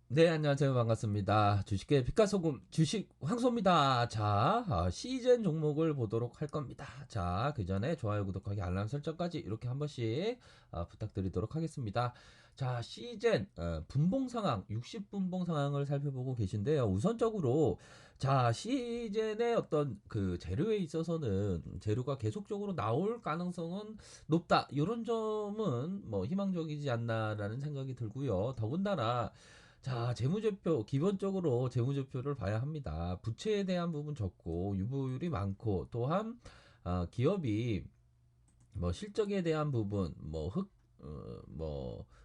네, 안녕하세요. 반갑습니다. 주식계 피카소금 주식 황소입니다. 자, 시즌 종목을 보도록 할 겁니다. 자, 그 전에 좋아요, 구독하기, 알람 설정까지 이렇게 한 번씩 부탁드리도록 하겠습니다. 자, 시즌 분봉 상황, 60분봉 상황을 살펴보고 계신데요. 우선적으로 자, 시즌의 어떤 그 재료에 있어서는 재료가 계속적으로 나올 가능성은 높다. 이런 점은 뭐 희망적이지 않나라는 생각이 들고요. 더군다나 자, 재무제표, 기본적으로 재무제표를 봐야 합니다. 부채에 대한 부분 적고, 유보율이 많고, 또한, 기업이, 뭐, 실적에 대한 부분,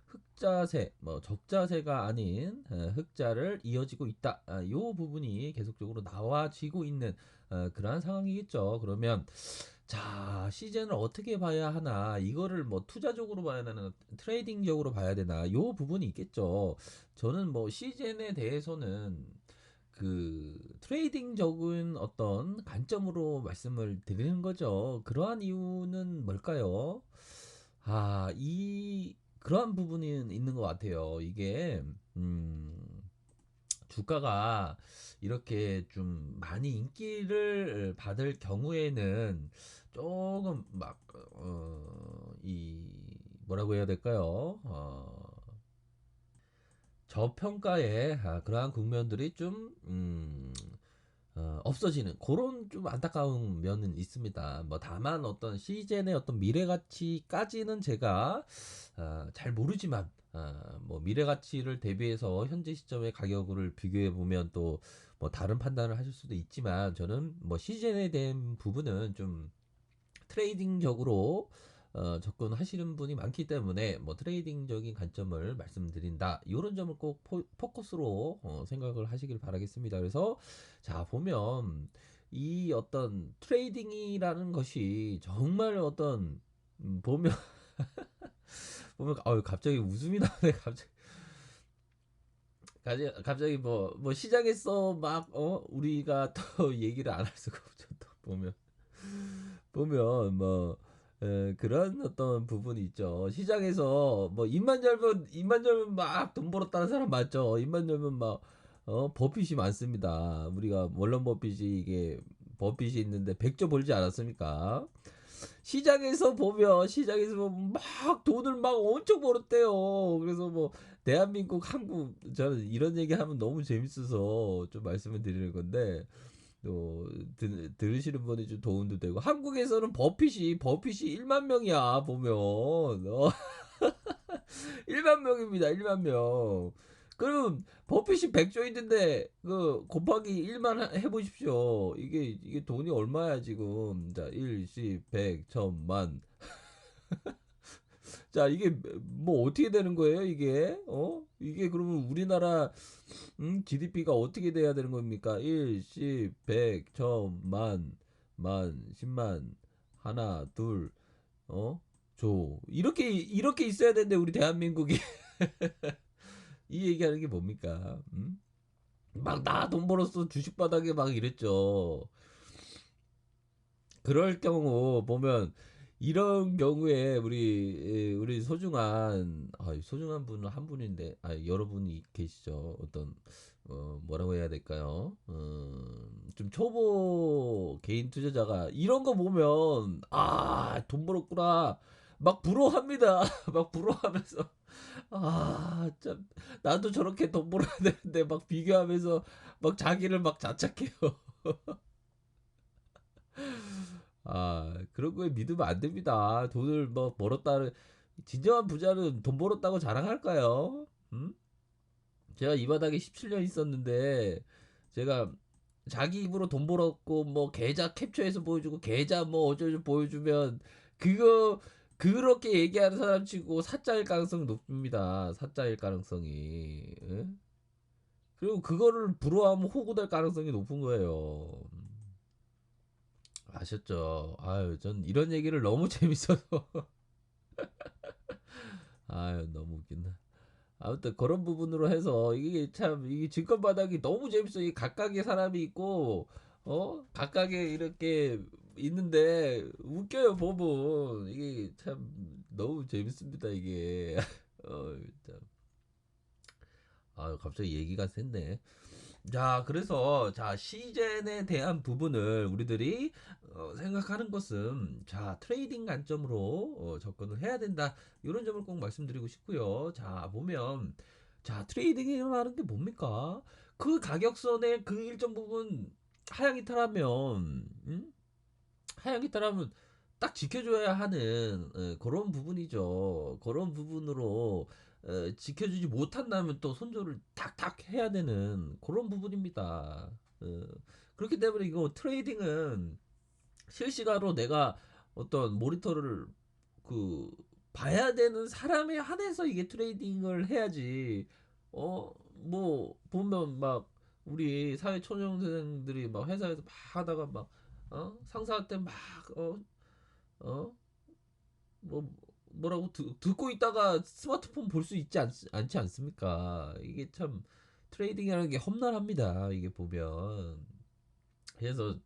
흑자세, 뭐, 적자세가 아닌, 흑자를 이어지고 있다. 요 부분이 계속적으로 나와지고 있는, 그러한 상황이겠죠. 그러면, 자, 시즌을 어떻게 봐야 하나, 이거를 뭐 투자적으로 봐야 되나, 트레이딩적으로 봐야 되나, 요 부분이 있겠죠. 저는 뭐 시즌에 대해서는 그 트레이딩적인 어떤 관점으로 말씀을 드리는 거죠. 그러한 이유는 뭘까요? 그러한 부분이 있는 것 같아요. 이게, 주가가 이렇게 좀 많이 인기를 받을 경우에는 조금 뭐라고 해야 될까요? 저평가의 그러한 국면들이 좀, 없어지는 그런 좀 안타까운 면은 있습니다. 뭐 다만 어떤 시즌의 어떤 미래 가치까지는 제가 잘 모르지만 뭐 미래 가치를 대비해서 현재 시점의 가격을 비교해 보면 또 뭐 다른 판단을 하실 수도 있지만 저는 뭐 시즌에 대한 부분은 좀 트레이딩적으로 접근하시는 분이 많기 때문에 뭐 트레이딩적인 관점을 말씀드린다. 이런 점을 꼭 포커스로 생각을 하시길 바라겠습니다. 그래서 자 보면 이 어떤 트레이딩이라는 것이 정말 어떤 보면 갑자기 웃음이 나네. 갑자기 뭐 시장에서 막 우리가 또 얘기를 안 할 수가 없죠. 또 보면 뭐 그런 어떤 부분이 있죠. 시장에서 뭐 입만 열면 막 돈 벌었다는 사람 맞죠? 입만 열면 막 버핏이 많습니다. 우리가 월런 버핏이 이게 버핏이 있는데 100조 벌지 않았습니까? 시장에서 보면 막 돈을 막 엄청 벌었대요. 그래서 뭐 대한민국 한국 저는 이런 얘기 하면 너무 재밌어서 좀 말씀을 드리는 건데 또 들으시는 분이 좀 도움도 되고 한국에서는 버핏이 1만 명이야 보면 1만 명입니다. 1만 명. 그럼 버핏이 100조인데 그 곱하기 1만 해보십시오. 이게 돈이 얼마야 지금? 자, 1, 10, 100, 1000만. 자, 이게 뭐 어떻게 되는 거예요? 이게 그러면 우리나라 GDP가 어떻게 돼야 되는 겁니까? 1, 10, 100, 1000, 만, 10만, 하나, 둘, 어? 이렇게 있어야 되는데 우리 대한민국이 이 얘기하는 게 뭡니까? 막 나 돈 벌었어 주식 바닥에 막 이랬죠. 그럴 경우 보면 이런 경우에 우리 소중한 분은 한 분인데 여러 분이 계시죠. 어떤 뭐라고 해야 될까요? 좀 초보 개인 투자자가 이런 거 보면 돈 벌었구나 막 부러워합니다. 막 부러워하면서 참 나도 저렇게 돈 벌어야 되는데 막 비교하면서 막 자기를 막 자책해요. 그런 거에 믿으면 안 됩니다. 돈을 뭐 벌었다는, 진정한 부자는 돈 벌었다고 자랑할까요? 제가 이 바닥에 17년 있었는데, 제가 자기 입으로 돈 벌었고, 뭐, 계좌 캡처해서 보여주고, 계좌 뭐 어쩌고 보여주면, 그거, 그렇게 얘기하는 사람 치고 사짜일 가능성이 높습니다. 사짜일 가능성이. 예? 그리고 그거를 부러워하면 호구될 가능성이 높은 거예요. 아셨죠? 전 이런 얘기를 너무 재밌어서. 너무 웃긴다. 아무튼 그런 부분으로 해서 이게 참 이게 증권 바닥이 너무 재밌어. 이 각각의 사람이 있고 각각의 이렇게 있는데 웃겨요 보면 이게 참 너무 재밌습니다 이게. 참. 아, 갑자기 얘기가 샜네. 자, 그래서 자, 시젠에 대한 부분을 우리들이 생각하는 것은 자, 트레이딩 관점으로 접근을 해야 된다. 이런 점을 꼭 말씀드리고 싶고요. 자, 보면 자, 트레이딩이 일어나는 게 뭡니까? 그 가격선의 그 일정 부분 하향 이탈하면 하향 이탈하면 딱 지켜줘야 하는 그런 부분이죠. 그런 부분으로 지켜주지 못한다면 또 손절을 탁탁 해야 되는 그런 부분입니다. 어, 그렇기 때문에 이거 트레이딩은 실시간으로 내가 어떤 모니터를 그 봐야 되는 사람에 한해서 이게 트레이딩을 해야지. 뭐 보면 막 우리 사회 초년생들이 막 회사에서 막 하다가 막 상사한테 막 어, 뭐 뭐라고 듣고 있다가 스마트폰 볼 수 있지 않지 않습니까? 이게 참 트레이딩이라는 게 험난합니다. 이게 보면 그래서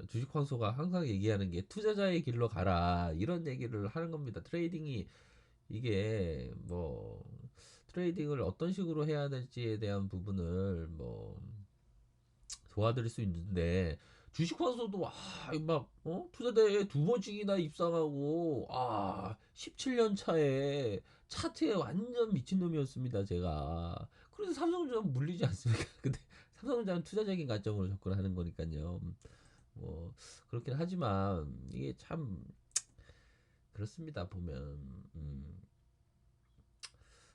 주식 황소가 항상 얘기하는 게 투자자의 길로 가라 이런 얘기를 하는 겁니다. 트레이딩이 이게 뭐 트레이딩을 어떤 식으로 해야 될지에 대한 부분을 뭐 도와드릴 수 있는데 주식 환수도 투자대에 두 번씩이나 입상하고 17년 차에 차트에 완전 미친놈이었습니다 제가. 그래서 삼성전자 물리지 않습니까? 근데 삼성전자는 투자적인 관점으로 접근하는 거니까요. 뭐 그렇긴 하지만 이게 참 그렇습니다 보면.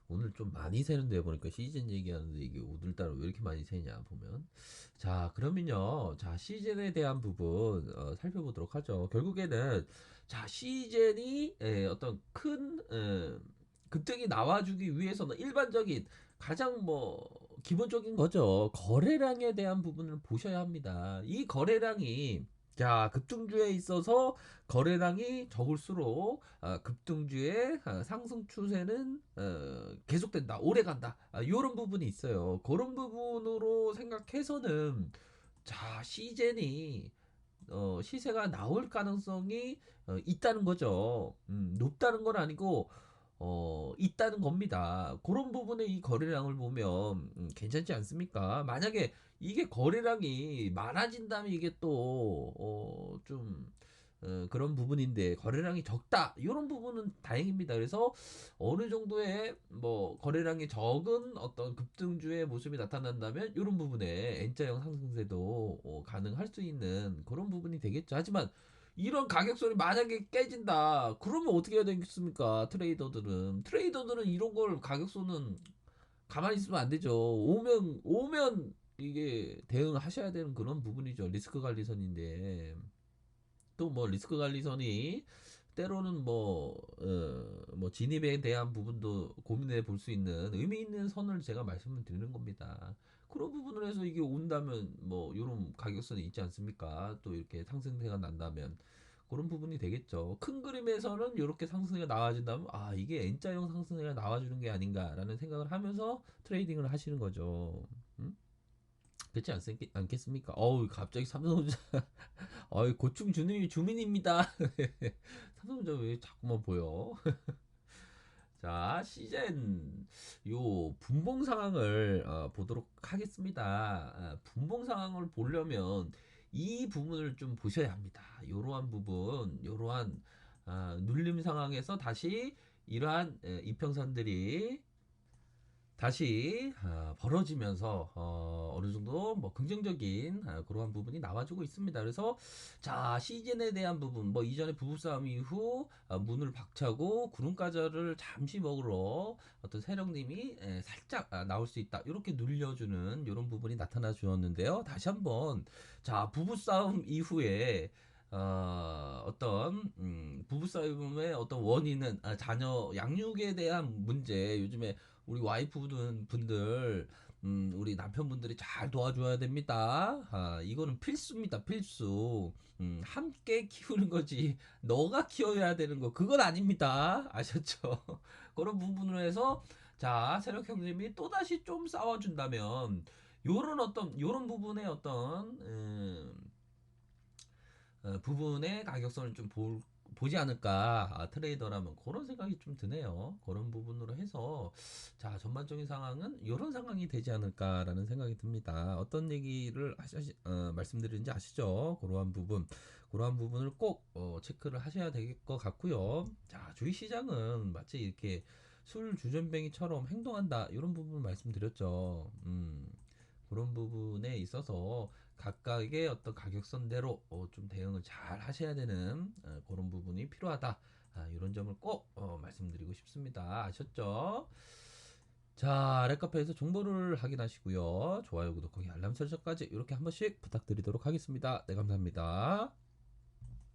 오늘 좀 많이 새는데 보니까 시즌 얘기하는데 이게 오늘따라 왜 이렇게 많이 새냐 보면. 자, 그러면요, 자, 시즌에 대한 부분 살펴보도록 하죠. 결국에는 자, 시즌이 어떤 큰 급등이 나와주기 위해서는 일반적인 가장 뭐 기본적인 거죠. 거래량에 대한 부분을 보셔야 합니다. 이 거래량이 자, 급등주에 있어서 거래량이 적을수록 급등주의 상승 추세는 계속된다, 오래 간다. 이런 부분이 있어요. 그런 부분으로 생각해서는 자, 시젠이 시세가 나올 가능성이 있다는 거죠. 높다는 건 아니고 있다는 겁니다. 그런 부분에 이 거래량을 보면 괜찮지 않습니까? 만약에 이게 거래량이 많아진다면 이게 또 좀 그런 부분인데 거래량이 적다 이런 부분은 다행입니다. 그래서 어느 정도의 뭐 거래량이 적은 어떤 급등주의 모습이 나타난다면 이런 부분에 N자형 상승세도 가능할 수 있는 그런 부분이 되겠죠. 하지만 이런 가격선이 만약에 깨진다 그러면 어떻게 해야 되겠습니까? 트레이더들은 이런 걸 가격선은 가만히 있으면 안 되죠. 오면 이게 대응하셔야 되는 그런 부분이죠. 리스크 관리선인데 또 뭐 리스크 관리선이 때로는 뭐 진입에 대한 부분도 고민해 볼 수 있는 의미 있는 선을 제가 말씀을 드리는 겁니다. 그런 부분을 해서 이게 온다면 뭐 이런 가격선이 있지 않습니까? 또 이렇게 상승세가 난다면 그런 부분이 되겠죠. 큰 그림에서는 이렇게 상승세가 나와진다면 이게 N자형 상승세가 나와주는 게 아닌가라는 생각을 하면서 트레이딩을 하시는 거죠. 그렇지 않겠습니까? 갑자기 삼성전자 고충 주민입니다. 삼성전자 왜 자꾸만 보여? 자, 시젠 요 분봉 상황을 보도록 하겠습니다. 분봉 상황을 보려면 이 부분을 좀 보셔야 합니다. 이러한 부분, 이러한 눌림 상황에서 다시 이러한 이평선들이 다시 벌어지면서 어느 정도 뭐 긍정적인 그러한 부분이 나와주고 있습니다. 그래서 자, 시즌에 대한 부분 뭐 이전에 부부싸움 이후 문을 박차고 구름과자를 잠시 먹으러 어떤 세령님이 살짝 나올 수 있다, 이렇게 눌려주는 이런 부분이 나타나 주었는데요. 다시 한번 자, 부부싸움 이후에 어떤 부부싸움의 어떤 원인은 자녀 양육에 대한 문제. 요즘에 우리 분들 우리 남편분들이 잘 도와줘야 됩니다. 이거는 필수입니다, 필수. 함께 키우는 거지 너가 키워야 되는 거 그건 아닙니다. 아셨죠? 그런 부분으로 해서 자, 세력 형님이 또다시 좀 싸워준다면 요런 부분의 어떤 부분의 가격선을 좀 보지 않을까. 트레이더라면 그런 생각이 좀 드네요. 그런 부분으로 해서 자, 전반적인 상황은 이런 상황이 되지 않을까라는 생각이 듭니다. 어떤 얘기를 말씀드리는지 아시죠? 그러한 부분을 꼭 체크를 하셔야 될 것 같고요. 자, 주식시장은 마치 이렇게 술 주전뱅이처럼 행동한다 이런 부분 말씀드렸죠. 그런 부분에 있어서 각각의 어떤 가격선대로 좀 대응을 잘 하셔야 되는 그런 부분이 필요하다. 이런 점을 꼭 말씀드리고 싶습니다. 아셨죠? 자, 랩카페에서 정보를 확인하시고요. 좋아요, 구독하기, 알람 설정까지 이렇게 한 번씩 부탁드리도록 하겠습니다. 네, 감사합니다.